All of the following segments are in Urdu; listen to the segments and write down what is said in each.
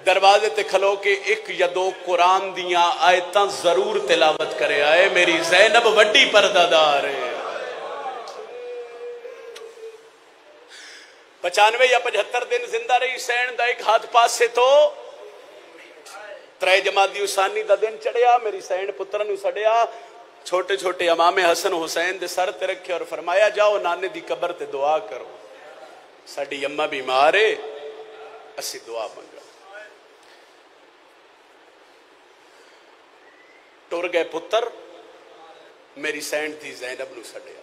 دروازے تے کھلو کے ایک یا دو قرآن دیاں آیتاں ضرور تلاوت کرے آئے میری زینب وڈی پردہ دار ہے 95 یا 75 دن زندہ رہی حسین دا ایک ہاتھ پاس سے تو 3 جمادی اسانی دا دن چڑھیا میری حسین پتر نو سڑیا چھوٹے چھوٹے امام حسن حسین دے سر تے رکھے اور فرمایا جاؤ نانے دی قبر تے دعا کرو ساڈی اماں بیمار ہے اسی دعا منگا ٹر گئے پتر میری سینڈ تھی زینب نو سڑیا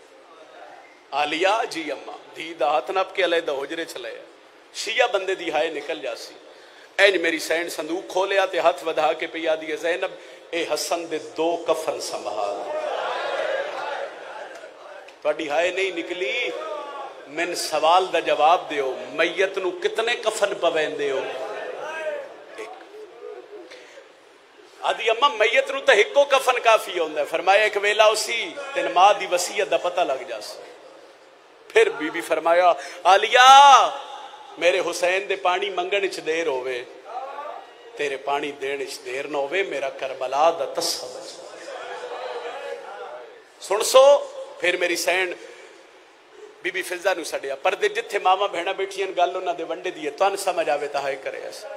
آلیا جی اماں دھی دا ہاتھ نپ کے علیحدہ حجرے چلے شیعہ بندے دی ہائے نکل جاسی این میری سینڈ صندوق کھولیا تے ہاتھ ودھا کے پیا دیا زینب اے حسن دے 2 کفن سنبھال تھوڑی ہائے نہیں نکلی من سوال دا جواب دیو میت نو کتنے کفن پوین دیو آدھی اماں میت نو تا ہکو کفن کافی ہوندہ ہے فرمایا ایک ویلا اسی تین ماں دی وصیت دا پتہ لگ جاس پھر بی بی فرمایا آلیا میرے حسین دے پانی منگن اچ دیر ہوئے تیرے پانی دین اچ دیر نہ ہوئے میرا کربلا دا تصہ بچ سن سو پھر میری سینڈ بی بی فضا نو سڑیا پردے جتھے ماما بہنا بیٹھیاں گل انہاں دے ونڈے دیئے تو ان سمجھ آوے تاہے کرے ایسا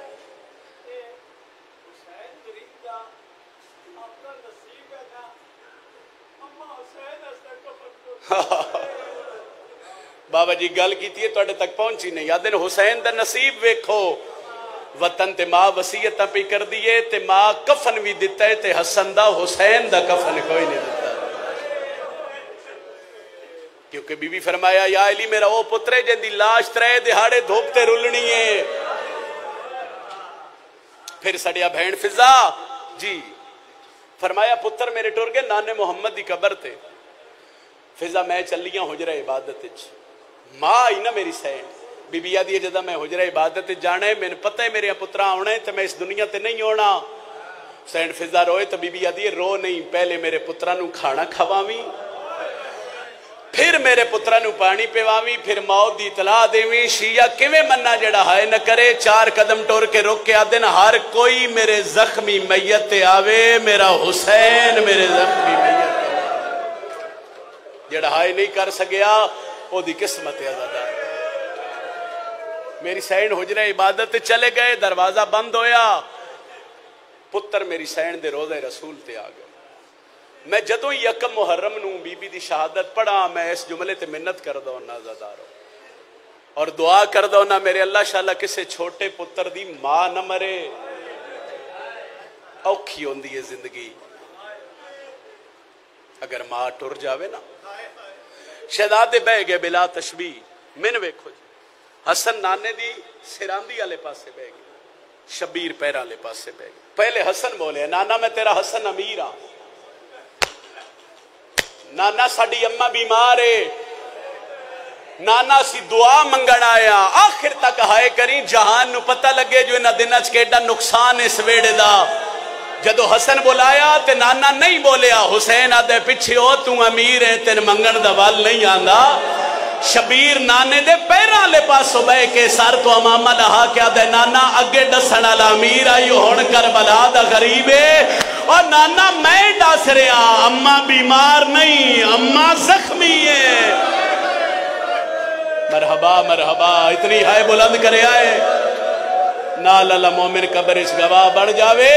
بابا جی گل کیتی ہے توڑے تک پہنچی نہیں یادن حسین دا نصیب ویکھو وطن تے ماں وصیت پہ کر دیئے تے ماں کفن بھی دیتا ہے تے حسن دا حسین دا کفن کوئی نہیں دیتا کیونکہ بی بی فرمایا یا علی میرا وہ پترے جن دی لاش 3 دہاڑے دھوپتے رلنی ہے پھر سڑیا بہن فضا جی فرمایا پتر میرے ٹر گئے نانے محمد دی قبر تے فضا میں چلیاں حجرہ عبادت ماں آئی نا میری سین بی بی آدھی جدہ میں حجرہ عبادت جانا ہے میں نے پتہ ہے میرے پترہ آنا ہے تو میں اس دنیا تے نہیں ہونا سین فضا روئے تو بی بی آدھی رو نہیں پہلے میرے پترہ نو کھانا کھواویں پھر میرے پترہ نو پانی پیواویں پھر موت دی اطلاع دیویں شیعہ کیویں مننا جڑا ہائے نہ کرے 4 قدم ٹور کے رک کے آدھے نا ہر کوئی میرے زخمی میت آوے میرا حسین میرے زخمی میت جڑا ہائے نہیں کر سکیا وہ دی قسمت آزادہ میری سین حجرہ عبادت چلے گئے دروازہ بند ہویا پتر میری سین دے روزہ رسول تے آ گئے میں جدوں یکم محرم نوں بی بی دی شہادت پڑھا میں اس جملے تے منت کر دو نا زادارو اور دعا کر دو نا میرے اللہ شاءاللہ کسے چھوٹے پتر دی ماں نہ مرے اوکھی ہوندی ہے زندگی اگر ماں ٹر جاوے نا شہزادے بہ گئے بلا تشبیہ میں نے ویکھو جی حسن نانے دی سراندی والے پاسے بہ گئے شبیر پیرا والے پاسے بہ گئے پہلے حسن بولے نانا میں تیرا حسن امیر ہاں نانا ساڈی اماں بیمار ہے نانا سی دعا منگن آیا آخر تک ہائے کریں جہان نو پتہ لگے جو انہاں دناں چ کیڑا نقصان اس ویڑے دا جدو حسن بلایا تے نانا نہیں بولیا حسین آدھے پچھے ہو تو امیر ہے تین منگن دا وال نہیں آندا شبیر نانے دے پیران لے پاسو بے کے سار تو امامہ لہا کیا دے نانا اگے ڈسن والا امیر آئیو ہون کربلا دا غریب ہے اور نانا میں ڈس رہا اماں بیمار نہیں اماں زخمی ہے مرحبا مرحبا اتنی ہائے بلند کرے آئے نال اللہ مومن قبر اس گواہ بڑھ جاوے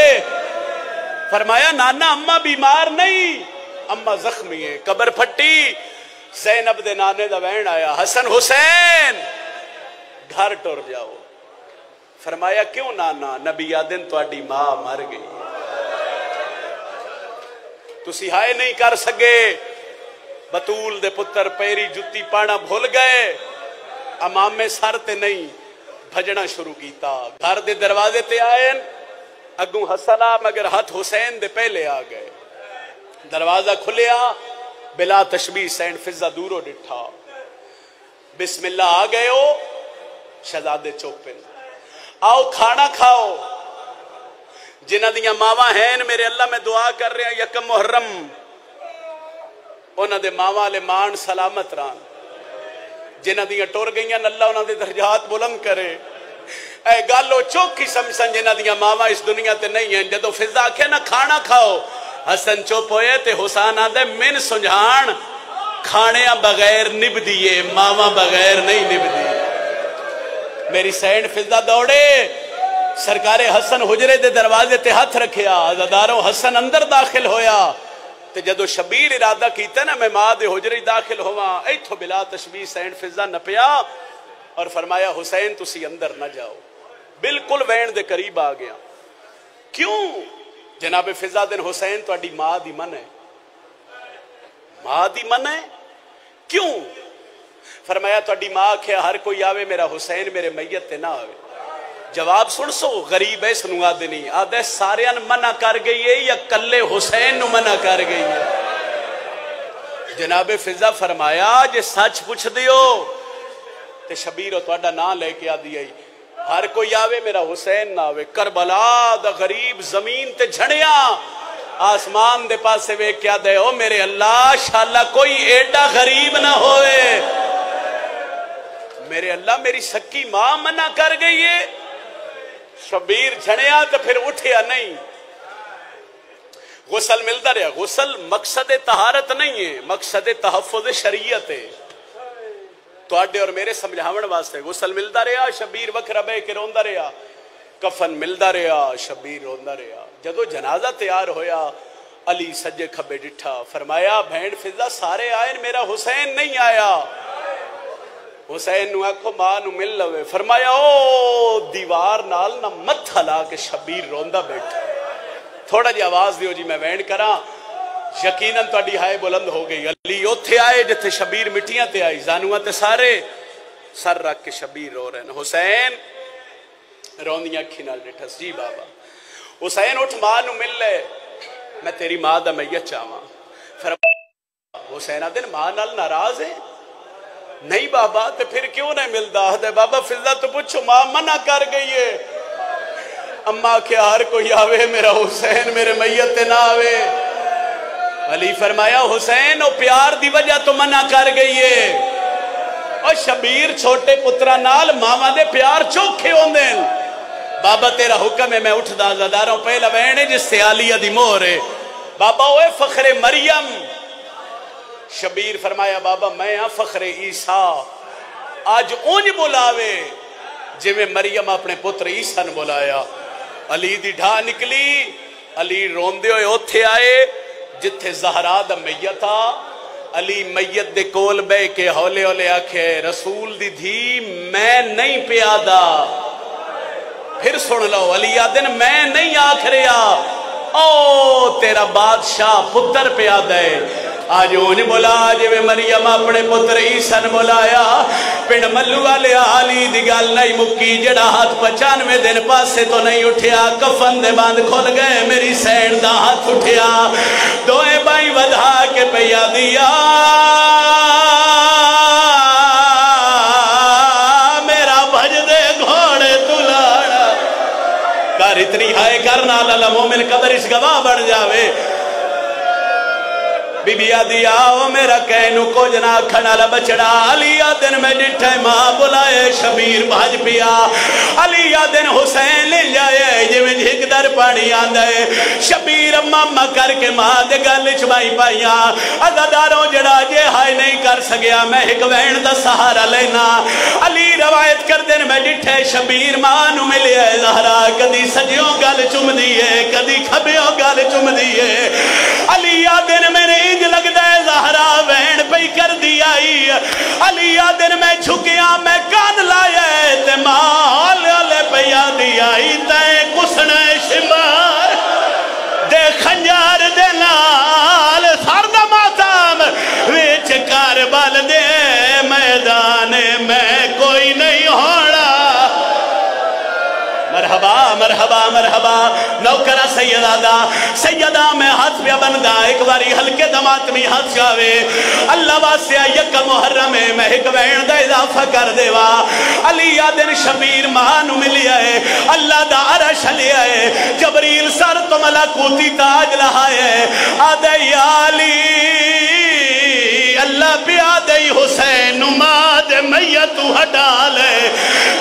فرمایا نانا اماں بیمار نہیں اماں زخمی ہے قبر پھٹی زینب دے نانے دا وین آیا حسن حسین گھر ٹر جاؤ فرمایا کیوں نانا نبی آدن تو اڈی ماں مر گئی تسی ہائے نہیں کر سکے بطول دے پتر پیری جتی پانا بھول گئے امامے سر تے نہیں بھجنا شروع کیتا گھر دے دروازے تے آئے اگوں حسنا مگر ہاتھ حسین دے پہلے آ گئے دروازہ کھلیا بلا تشبیہ سینڈ فضا دورو ڈٹھا بسم اللہ آ گئے ہو شہزادے چوپن آؤ کھانا کھاؤ جنہ دیاں ماواں ہیں میرے اللہ میں دعا کر رہے ہیں یکم محرم انہ دے ماواں لے مان سلامت ران جنہ دیاں ٹور گئیاں اللہ انہ دے درجات بلند کرے اے گالو چوکی سمسن جنہ دیا ماما اس دنیا تے نہیں ہیں. جدو فضا کے نہ کھانا کھاؤ حسن چپ ہوئے تے حسین آدھے من سنجھان کھانیاں بغیر نب دیئے ماما بغیر نہیں نب دیئے. میری سینڈ فضا دوڑے سرکار حسن حجرے دے دروازے تے ہاتھ رکھیا. عزاداروں حسن اندر داخل ہویا تے جدو شبیر ارادہ کیتا نا میں ماں دے حجرے داخل ہوا ایتھو بلا تشبیہ سینڈ فضا نپیا اور فرمایا حسین تسی اندر نہ جاؤ. بالکل وین دے قریب آ گیا. کیوں جناب فضا دن حسین تو اڈی ماں دی من ہے. ماں دی من ہے کیوں؟ فرمایا تو اڈی ماں کیا ہر کوئی آوے میرا حسین میرے میت تے نہ آوے. جواب سن سو غریب ہے سنو آدھے نہیں آدھے سارے ان منع کر گئی ہے یا کلے حسین نو منع کر گئی ہے. جناب فضا فرمایا جے سچ پوچھ دیو تے شبیر تو اڈا نام لے کے آدھی آئی ہر کوئی آوے میرا حسین نہ آوے. کربلا دا غریب زمین تے جھڑیا آسمان دے پاسے وے کیا دے او میرے اللہ شاءاللہ کوئی ایڈا غریب نہ ہوئے. میرے اللہ میری سکی ماں منع کر گئی ہے. شبیر جھڑیا تو پھر اٹھیا نہیں. غسل ملتا رہا. غسل مقصد طہارت نہیں ہے مقصد تحفظ شریعت ہے. تو آڈے اور میرے سمجھاون واسطے غسل ملتا رہا. شبیر وکھرا بے کے روندا رہا. کفن ملتا رہا. شبیر روندا رہا. جدو جنازہ تیار ہویا علی سجے کھبے ڈٹھا. فرمایا بھین فضا سارے آئے میرا حسین نہیں آیا. حسین نو آکھو ماں نو مل لوے. فرمایا او دیوار نال نہ مت ہلا کے شبیر روندا بیٹھا. تھوڑا جی آواز دیو جی میں وینڈ کراں. یقیناً تو اڈی ہائے بلند ہو گئی. علی اوتھے آئے جتھے شبیر مٹیاں تے آئی زانواں تے سارے سر رکھ کے شبیر رو رہے ہیں. حسین روندیاں اکھی نال ڈٹھس. جی بابا. حسین اٹھ ماں نو مل لے میں تیری ماں دا میت چاواں. فرمایا حسین آدھے ماں نال ناراض ہے. نہیں بابا تے پھر کیوں نہیں ملتا؟ دے بابا فضا تو پوچھو ماں منع کر گئی ہے. اماں کیا ہر کوئی آوے میرا حسین میرے میت تے نہ آوے. علی فرمایا حسین او پیار دی وجہ تو منع کر گئی ہے. اور شبیر چھوٹے پترہ نال ماما دے پیار چوکھے ہوندے. بابا تیرا حکم ہے میں اٹھ دا زداروں پہلا وینے جس سے علیہ دی مور ہے. بابا اوے فخر مریم. شبیر فرمایا بابا میں ہاں فخر عیسیٰ. آج اونج بلاوے جی میں مریم اپنے پتر عیسیٰ نے بلایا. علی دی ڈھا نکلی. علی روندے ہوئے اوتھے آئے جتھے زہرا دا میت آ. علی میت دے کول بے کے ہولے ہولے آکھے رسول دی دھی میں نہیں پیادا. پھر سن لو علی آدن میں نہیں آکھ رہا او تیرا بادشاہ پتر پیادا ہے. آج اونج بلا جی میں مریم اپنے پتر عیسیٰ نے بلایا. پنڈ ملو والے علی دی گل نہیں مکی. جڑا ہاتھ 95 دن پاسے تو نہیں اٹھیا. کفن دے باندھ کھل گئے میری سین دا ہاتھ اٹھیا. دوئے بائی ودھا کے پیا دیا میرا بھج دے گھوڑے تلاڑا. کار اتنی ہائے کرنا لالا مومن قبر اس گواہ بڑھ جاوے. بی بی آدھی آؤ میرا کہنو کو جنا کھنا لبچڑا. علی آدن میں ڈٹھے ماں بلائے شبیر بھاج پیا. علی آدن حسین لے جائے جی میں جھک در پانی آندھے. شبیر ماما کر کے ماں دے گل چمائی پائیاں. عزاداروں جڑا جے ہائے نہیں کر سگیا میں ایک وین دا سہارا لینا. علی روایت کر دن میں ڈٹھے شبیر ماں نو ملے زہرا. کدی سجیوں گل چم دیئے کدی کھبیوں گل چم دیئے. علی آدن میرے انج لگتا ہے زہرا وین پئی کر دیائی. علی آدن میں جھکیاں میں کان لائے تے مال لے پیا دیائی. تے کسنے شمار دے خنجار دے نال سرد ماتام ویچ کاربل دے میدان میں کوئی نہیں ہونا. مرحبا مرحبا مرحبا. نوکرہ سیدہ دا سیدہ میں ہاتھ پہ بندہ ایک باری ہلکے دمات میں ہاتھ جاوے. اللہ واسعہ یک محرم میں ایک وین دا اضافہ کر دیوا. علی آدن شبیر مانو ملی آئے. اللہ دا عرش لے آئے. جبریل سر تو ملکوتی تاج لہائے. آدھے یا علی اللہ اللہ پیا دئی حسین ماں دے میت ہٹا لے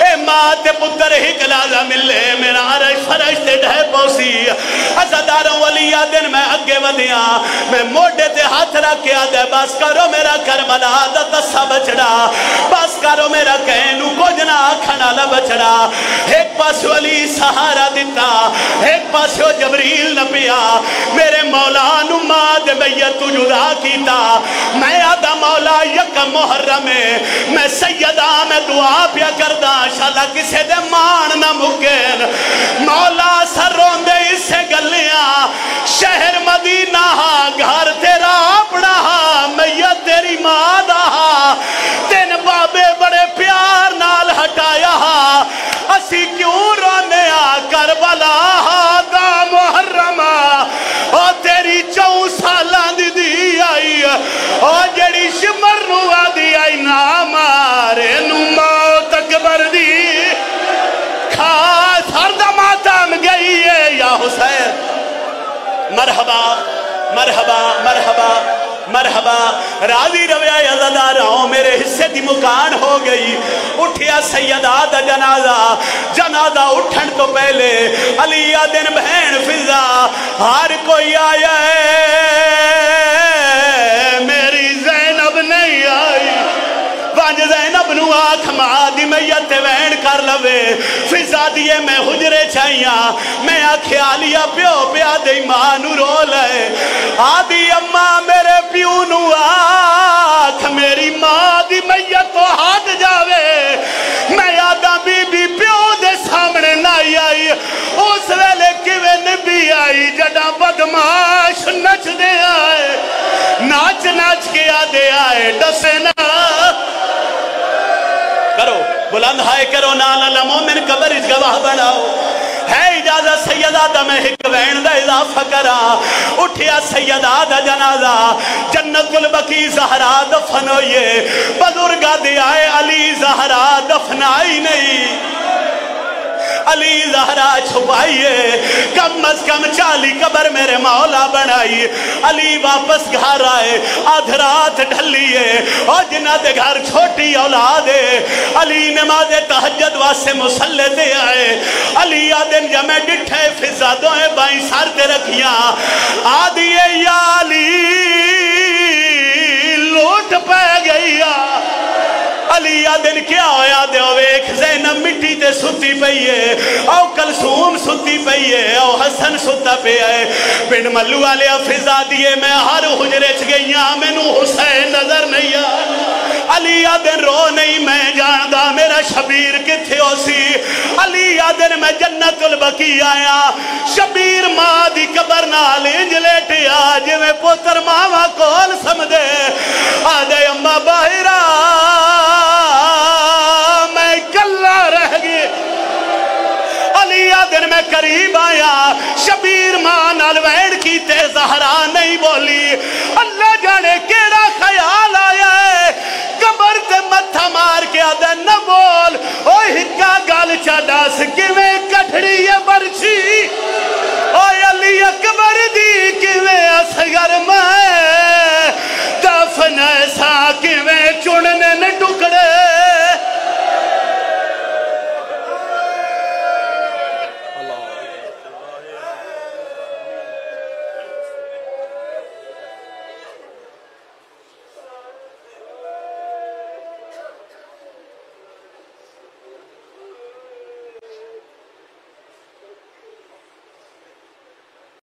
اے ماں تے پتر ہک لازا ملے میرا عرش فرش تے ڈھے پوسی عزاداروں ولی آدن میں اگے ودیاں میں موڑے تے ہاتھ رکھے آدھے بس کرو میرا کربلا دا تسا بچڑا بس کرو میرا کہنو کجنا کھنا لبچڑا ایک پاس ولی سہارا دیتا ایک پاس جبریل نبیا میرے مولا نماں دے میت جدا کیتا میں آدھا مولا یکم محرم میں سیدہ میں دعا پیا کردہ شالا کسے دے مان نہ مکن مولا سر روندے اس سے گلیاں شہر مدینہ گھر تیرا اپنا میت تیری مادہ تین بابے بڑے پیار نال ہٹایا اسی کیوں رونے کربلا دا محرم او تیری 4 سالان دی آئی او جڑی شمر نوا دی آئی نا مارے نو موت اکبر دی کھا سردہ ماتم گئی ہے یا حسین مرحبا مرحبا مرحبا مرحبا راضی رویا عزاداروں میرے حصے دی مکان ہو گئی اٹھیا سیدہ دا جنازہ جنازہ اٹھن تو پہلے علی دن بہن فضا ہر کوئی آیا ہے میری زینب نہیں آئی وانج زینب نو آکھ ماں دی میت وین کر لوے فضا دیے میں حجرے چاہیاں میں آکھے آلیا پیو پیا دی ماں نو رو لے آدھی اماں میرے پیو نو آکھ میری ماں دی میت تو ہاتھ جاوے میں آدھا بی بی پیو دے سامنے نائی آئی اس ویلے کیوے نبی آئی جڑا بدماش نچ دے آئے ناچ ناچ کے آدھے آئے ڈسے نا کرو بلند ہائے کرو نالا مومن قبر اس گواہ بناؤ ہے اجازت سیدہ دا میں ایک وین دا اضافہ کرا اٹھیا سیدہ دا جنازہ جنت البقی زہرا دفن ہوئے بزرگا دے آئے علی زہرا دفنائی نہیں علی زہرا چھپائیے کم از کم 40 قبر میرے مولا بنائی علی واپس گھر آئے آدھ رات ڈھلیے اور جنہ دے گھر چھوٹی اولادے علی نماز تہجد واسے مسلح دے آئے علی آدن جمع ڈٹھے فضا دوئے بائیں سار دے رکھیاں آدھیے یا علی لوٹ پہ گئی علی آدن کیا ہویا دے ویک زینب مٹی تے ستی پئیے او کلثوم ستی پئیے او حسن ستا پہ آئے پنڈ ملو والے فضا دیے میں ہر حجرے چ گئیاں میں نو حسین نظر نہیں علی آدن رو نہیں میں جاندہ میرا شبیر کتھے ہو سی علی آدن میں جنت البقی آیا شبیر ماں دی قبر نال انج لیٹے آج میں پوتر ماما کول سمدے آدھے اممہ باہرہ میں کلہ رہ گئے علی آدن میں قریب آیا شبیر ماں نال ویڑ کی تے زہرا نہیں بولی اللہ جانے کیڑا خیال آیا ہے قبر تے متھا مار کے آدن نہ بول اوہ ہکا گال چاڑا سکے میں